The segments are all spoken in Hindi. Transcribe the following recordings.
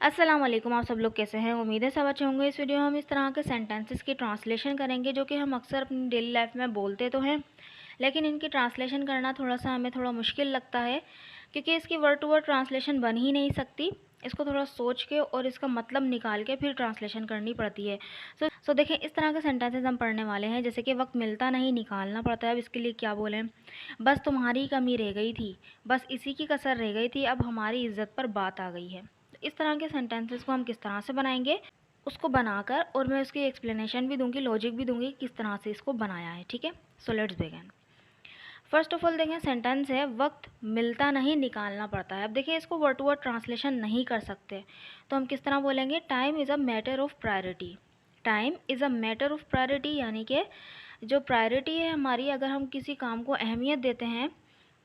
अस्सलाम वालेकुम। आप सब लोग कैसे हैं? उम्मीद है सब अच्छे होंगे। इस वीडियो में हम इस तरह के सेंटेंसेस की ट्रांसलेशन करेंगे जो कि हम अक्सर अपनी डेली लाइफ में बोलते तो हैं, लेकिन इनकी ट्रांसलेशन करना हमें थोड़ा मुश्किल लगता है, क्योंकि इसकी वर्ड टू वर्ड ट्रांसलेशन बन ही नहीं सकती। इसको थोड़ा सोच के और इसका मतलब निकाल के फिर ट्रांसलेशन करनी पड़ती है। सो देखें, इस तरह के सेंटेंसेस हम पढ़ने वाले हैं, जैसे कि वक्त मिलता नहीं निकालना पड़ता है। अब इसके लिए क्या बोलें? बस तुम्हारी कमी रह गई थी, बस इसी की कसर रह गई थी, अब हमारी इज्जत पर बात आ गई है। इस तरह के सेंटेंसेस को हम किस तरह से बनाएंगे, उसको बनाकर और मैं उसकी एक्सप्लेनेशन भी दूंगी, लॉजिक भी दूंगी किस तरह से इसको बनाया है। ठीक है, so let's begin. First of all देखें, सेंटेंस है वक्त मिलता नहीं निकालना पड़ता है। अब देखिए, इसको वर्ड टू वर्ड ट्रांसलेशन नहीं कर सकते, तो हम किस तरह बोलेंगे? Time is a matter of priority. Time is a matter of priority, यानी कि जो प्रायोरिटी है हमारी, अगर हम किसी काम को अहमियत देते हैं,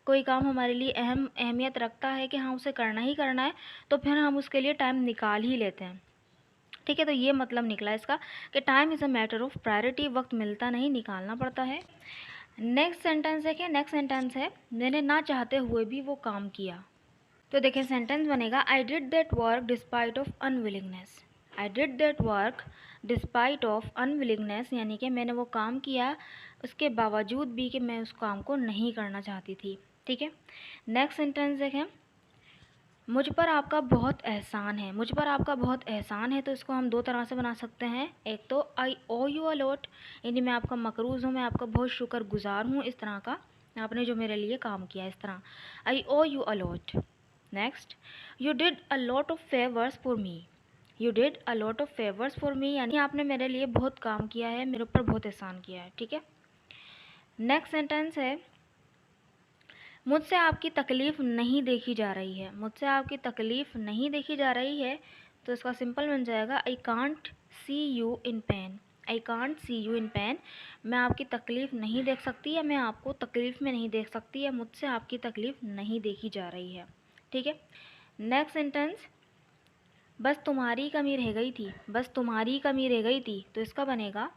कोई काम हमारे लिए अहमियत रखता है कि हाँ उसे करना ही करना है, तो फिर हम उसके लिए टाइम निकाल ही लेते हैं। ठीक है, तो ये मतलब निकला इसका कि time is a matter of priority, वक्त मिलता नहीं निकालना पड़ता है। नेक्स्ट सेंटेंस देखिए, नेक्स्ट सेंटेंस है मैंने ना चाहते हुए भी वो काम किया। तो देखिए सेंटेंस बनेगा I did that work despite of unwillingness. I did that work despite of unwillingness, यानी कि मैंने वो काम किया उसके बावजूद भी कि मैं उस काम को नहीं करना चाहती थी। ठीक है, नेक्स्ट सेंटेंस देखें, मुझ पर आपका बहुत एहसान है। मुझ पर आपका बहुत एहसान है, तो इसको हम दो तरह से बना सकते हैं। एक तो आई ओ यू अ लॉट, यानी मैं आपका मकरूज़ हूँ, मैं आपका बहुत शुक्रगुजार हूँ, इस तरह का, आपने जो मेरे लिए काम किया, इस तरह I owe you a lot. Next, you did a lot of favours for me. You did a lot of favours for me, यानी आपने मेरे लिए बहुत काम किया है, मेरे ऊपर बहुत एहसान किया है। ठीक है, नेक्स्ट सेंटेंस है मुझसे आपकी तकलीफ़ नहीं देखी जा रही है। मुझसे आपकी तकलीफ़ नहीं देखी जा रही है, तो इसका सिंपल बन जाएगा I can't see you in pen. I can't see you in pen, मैं आपकी तकलीफ़ नहीं देख सकती, या मैं आपको तकलीफ़ में नहीं देख सकती, या मुझसे आपकी तकलीफ़ नहीं देखी जा रही है। ठीक है, नेक्स्ट सेंटेंस, बस तुम्हारी कमी रह गई थी। बस तुम्हारी कमी रह गई थी, तो इसका बनेगा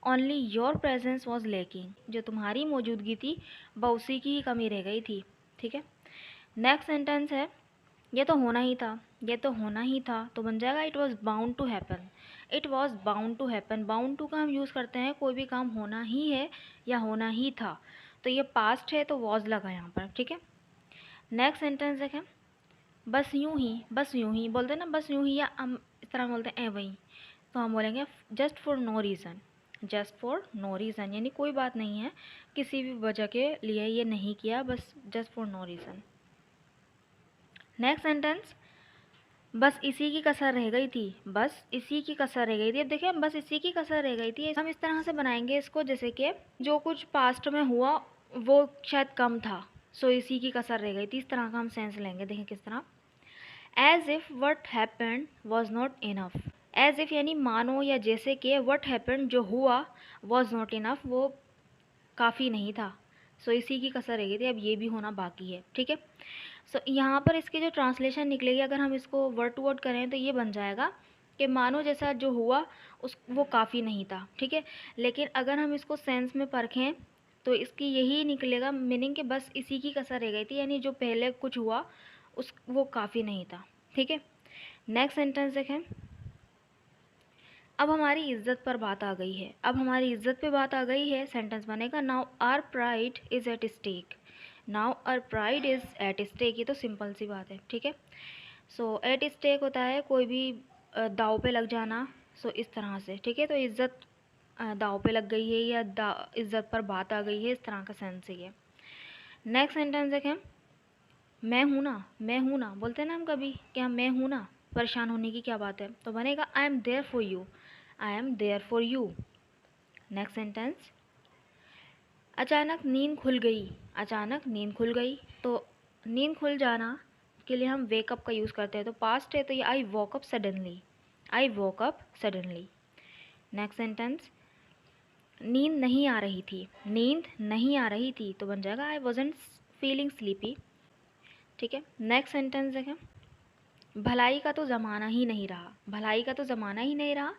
only your presence was lacking. जो तुम्हारी मौजूदगी थी वह उसी की ही कमी रह गई थी। ठीक है, नेक्स्ट सेंटेंस है ये तो होना ही था। ये तो होना ही था, तो बन जाएगा it was bound to happen. It was bound to happen, bound to का हम यूज़ करते हैं कोई भी काम होना ही है या होना ही था, तो ये पास्ट है तो वॉज लगा यहाँ पर। ठीक है, नेक्स्ट सेंटेंस देखें, बस यूं ही बोलते हैं ना, बस यूं ही, या हम इस तरह बोलते हैं ए वही, तो हम बोलेंगे just for no reason. Just for no reason, यानी कोई बात नहीं है, किसी भी वजह के लिए ये नहीं किया, बस just for no reason. Next sentence, बस इसी की कसर रह गई थी। बस इसी की कसर रह गई थी। अब देखिए, बस इसी की कसर रह गई थी, हम इस तरह से बनाएंगे इसको, जैसे कि जो कुछ पास्ट में हुआ वो शायद कम था, सो इसी की कसर रह गई थी, इस तरह का हम सेंस लेंगे। देखें किस तरह, as if what happened was not enough. As if यानी मानो या जैसे कि, वट हैपेंड जो हुआ, वॉज नॉट इनफ वो काफ़ी नहीं था, सो इसी की कसर रह गई थी, अब ये भी होना बाकी है। ठीक है, सो यहाँ पर इसकी जो ट्रांसलेशन निकलेगी, अगर हम इसको वर्ड टू वर्ड करें तो ये बन जाएगा कि मानो जैसा जो हुआ उस वो काफ़ी नहीं था। ठीक है, लेकिन अगर हम इसको सेंस में परखें तो इसकी यही निकलेगा मीनिंग कि बस इसी की कसर रह गई थी, यानी जो पहले कुछ हुआ उस वो काफ़ी नहीं था। ठीक है, नेक्स्ट सेंटेंस देखें, अब हमारी इज्जत पर बात आ गई है। अब हमारी इज्जत पे बात आ गई है, सेंटेंस बनेगा now our pride is at stake. Now our pride is at stake, ये तो सिंपल सी बात है। ठीक है, सो एट स्टेक होता है कोई भी दाव पे लग जाना, सो इस तरह से। ठीक है, तो इज्जत दाव पे लग गई है या इज्जत पर बात आ गई है, इस तरह का सेंस है ये। नेक्स्ट सेंटेंस देखें, मैं हूँ ना, मैं हूँ ना, बोलते हैं ना हम कभी कि हम मैं हूँ ना, परेशान होने की क्या बात है, तो बनेगा I am there for you. I am there for you. Next sentence, अचानक नींद खुल गई। अचानक नींद खुल गई, तो नींद खुल जाना के लिए हम वेकअप का यूज़ करते हैं, तो पास्ट है तो ये I walk up suddenly. I walk up suddenly. Next sentence, नींद नहीं आ रही थी। नींद नहीं आ रही थी, तो बन जाएगा आई वॉजंट फीलिंग स्लीपी। ठीक है, नेक्स्ट सेंटेंस देखें, भलाई का तो ज़माना ही नहीं रहा। भलाई का तो ज़माना ही नहीं रहा,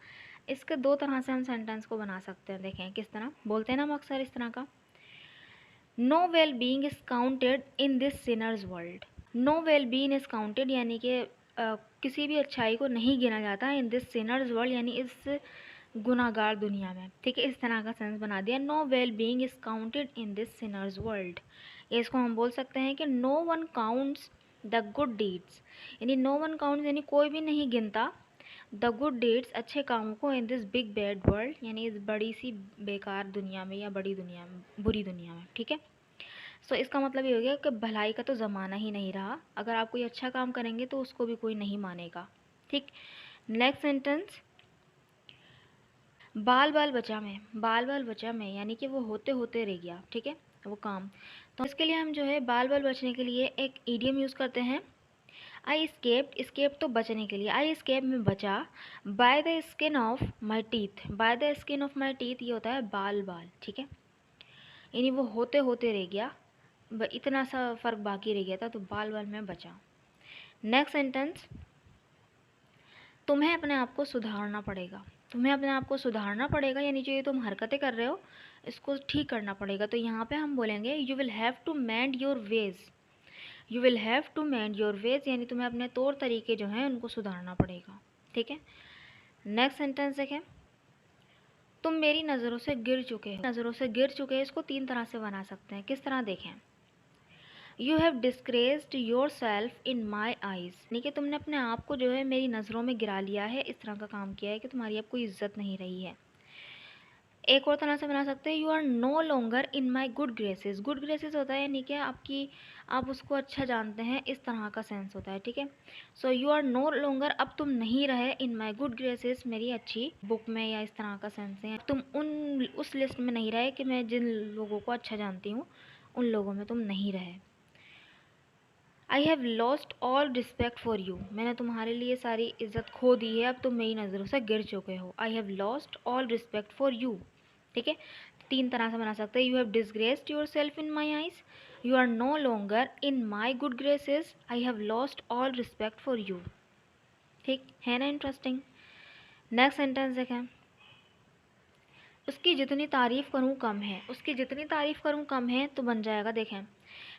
इसके दो तरह से हम सेंटेंस को बना सकते हैं। देखें किस तरह बोलते हैं ना हम अक्सर इस तरह का, no well being is counted in this sinners world. No well being is counted, यानी कि किसी भी अच्छाई को नहीं गिना जाता इन दिस सिनर्स वर्ल्ड, यानी इस गुनाहगार दुनिया में। ठीक है, इस तरह का सेंस बना दिया। No well being is counted in this sinners world, इसको हम बोल सकते हैं कि no one counts the good deeds, यानी नो वन काउंट्स यानी कोई भी नहीं गिनता द गुड डीड्स अच्छे कामों को in this big bad world, यानी इस बड़ी सी बेकार दुनिया में या बड़ी दुनिया में, बुरी दुनिया में। ठीक है, सो इसका मतलब ये हो गया कि भलाई का तो ज़माना ही नहीं रहा, अगर आप कोई अच्छा काम करेंगे तो उसको भी कोई नहीं मानेगा। ठीक, नेक्स्ट सेंटेंस, बाल बाल बचा में, बाल बाल बचा में यानी कि वो होते होते रह गया। ठीक है, वो काम, तो इसके लिए हम जो है बाल बाल बचने के लिए एक ईडियम यूज़ करते हैं। आई स्केप्ड, स्केप तो बचने के लिए, आई स्केप में बचा, by the skin of my teeth, by the skin of my teeth ये होता है बाल बाल। ठीक है, यानी वो होते होते रह गया, इतना सा फ़र्क बाकी रह गया था तो बाल बाल में बचा। नेक्स्ट सेंटेंस, तुम्हें अपने आप को सुधारना पड़ेगा, तुम्हें अपने आप को सुधारना पड़ेगा यानी जो ये तुम हरकतें कर रहे हो इसको ठीक करना पड़ेगा। तो यहाँ पे हम बोलेंगे you will have to mend your ways, you will have to mend your ways, यानी तुम्हें अपने तौर तरीके जो हैं उनको सुधारना पड़ेगा। ठीक है, नेक्स्ट सेंटेंस देखें, तुम मेरी नज़रों से गिर चुके हो, नज़रों से गिर चुके हैं, इसको 3 तरह से बना सकते हैं। किस तरह देखें, you have disgraced your self in my eyes, यानी कि तुमने अपने आप को जो है मेरी नज़रों में गिरा लिया है, इस तरह का काम किया है कि तुम्हारी अब कोई इज्जत नहीं रही है। एक और तरह से बना सकते हैं, you are no longer in my good graces, good graces होता है यानी कि आपकी, आप उसको अच्छा जानते हैं, इस तरह का सेंस होता है। ठीक है, so you are no longer, अब तुम नहीं रहे, इन माई गुड ग्रेसेस मेरी अच्छी बुक में, या इस तरह का सेंस है, तुम उस लिस्ट में नहीं रहे कि मैं जिन लोगों को अच्छा जानती हूँ उन लोगों में तुम नहीं रहे। आई have lost all respect for you, मैंने तुम्हारे लिए सारी इज्जत खो दी है, अब तुम मेरी नज़रों से गिर चुके हो। I have lost all respect for you. ठीक है, 3 तरह से बना सकते हैं, you have disgraced yourself in my eyes, you are no longer in my good graces, I have lost all respect for you. ठीक है ना, इंटरेस्टिंग। नेक्स्ट सेंटेंस देखें, उसकी जितनी तारीफ़ करूँ कम है, उसकी जितनी तारीफ़ करूँ कम है, तो बन जाएगा देखें,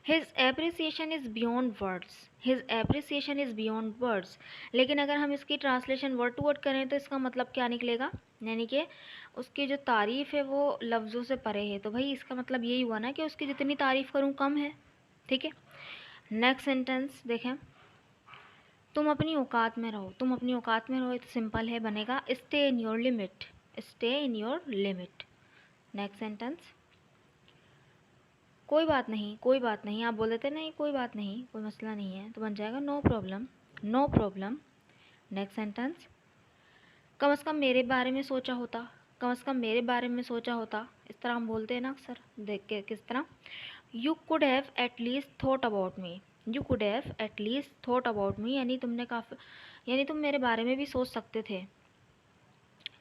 his appreciation is beyond words, his appreciation is beyond words. लेकिन अगर हम इसकी ट्रांसलेशन वर्ड टू वर्ड करें तो इसका मतलब क्या निकलेगा, यानी कि उसकी जो तारीफ़ है वो लफ्ज़ों से परे है, तो भाई इसका मतलब यही हुआ ना कि उसकी जितनी तारीफ़ करूँ कम है। ठीक है, नेक्स्ट सेंटेंस देखें, तुम अपनी औकात में रहो, तुम अपनी औकात में रहो, तो सिंपल है, बनेगा stay in your limit, stay in your limit. Next sentence, कोई बात नहीं, कोई बात नहीं, आप बोल देते नहीं कोई बात नहीं, कोई मसला नहीं है, तो बन जाएगा no problem, no problem. Next sentence, कम से कम मेरे बारे में सोचा होता, कम से कम मेरे बारे में सोचा होता, इस तरह हम बोलते हैं ना अक्सर, देख के किस तरह, you could have at least thought about me, you could have at least thought about me, यानी तुमने काफ़ी, यानी तुम मेरे बारे में भी सोच सकते थे।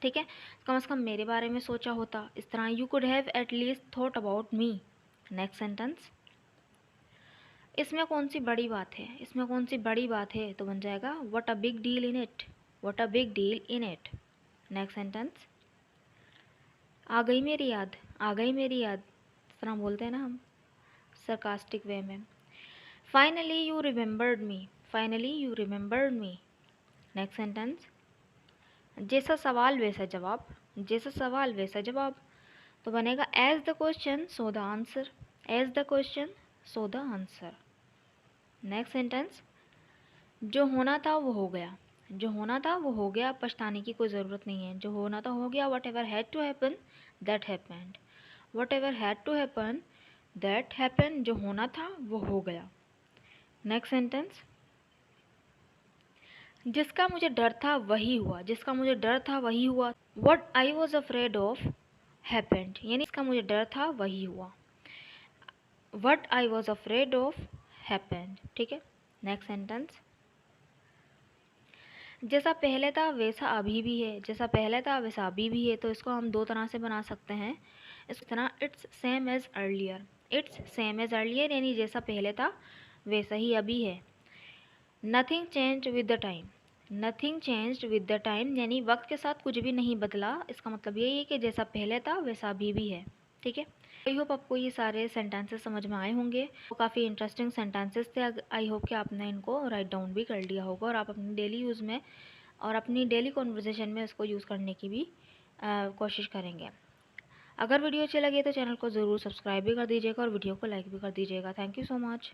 ठीक है, कम से कम मेरे बारे में सोचा होता, इस तरह you could have at least thought about me. Next sentence, इसमें कौन सी बड़ी बात है, इसमें कौन सी बड़ी बात है, तो बन जाएगा what a big deal in it, what a big deal in it. Next sentence, आ गई मेरी याद, आ गई मेरी याद, इस तरह बोलते हैं ना हम सरकास्टिक वे में। Finally you remembered me, finally you remembered me. Next sentence, जैसा सवाल वैसा जवाब, जैसा सवाल वैसा जवाब, तो बनेगा as the question so the answer, as the question so the answer. Next sentence, जो होना था वो हो गया, जो होना था वो हो गया, पछताने की कोई ज़रूरत नहीं है, जो होना था हो गया, whatever had to happen that happened, whatever had to happen that happen, जो होना था वो हो गया। नेक्स्ट सेंटेंस, जिसका मुझे डर था वही हुआ, जिसका मुझे डर था वही हुआ, what I was afraid of happened, यानी इसका मुझे डर था वही हुआ, what I was afraid of happened. ठीक है, नेक्स्ट सेंटेंस, जैसा पहले था वैसा अभी भी है, जैसा पहले था वैसा अभी भी है, तो इसको हम 2 तरह से बना सकते हैं। इस तरह it's same as earlier, it's same as earlier, यानी जैसा पहले था वैसा ही अभी है। Nothing changed with the time, nothing changed with the time, यानी वक्त के साथ कुछ भी नहीं बदला, इसका मतलब यही है कि जैसा पहले था वैसा अभी भी है। ठीक है, आई होप आपको ये सारे सेंटेंसेस समझ में आए होंगे। वो काफ़ी इंटरेस्टिंग सेंटेंसेस थे। आई होप कि आपने इनको राइट डाउन भी कर लिया होगा और आप अपनी डेली यूज़ में और अपनी डेली कॉन्वर्जेसन में इसको यूज़ करने की भी कोशिश करेंगे। अगर वीडियो अच्छी लगी तो चैनल को ज़रूर सब्सक्राइब भी कर दीजिएगा और वीडियो को लाइक भी कर दीजिएगा। Thank you so much.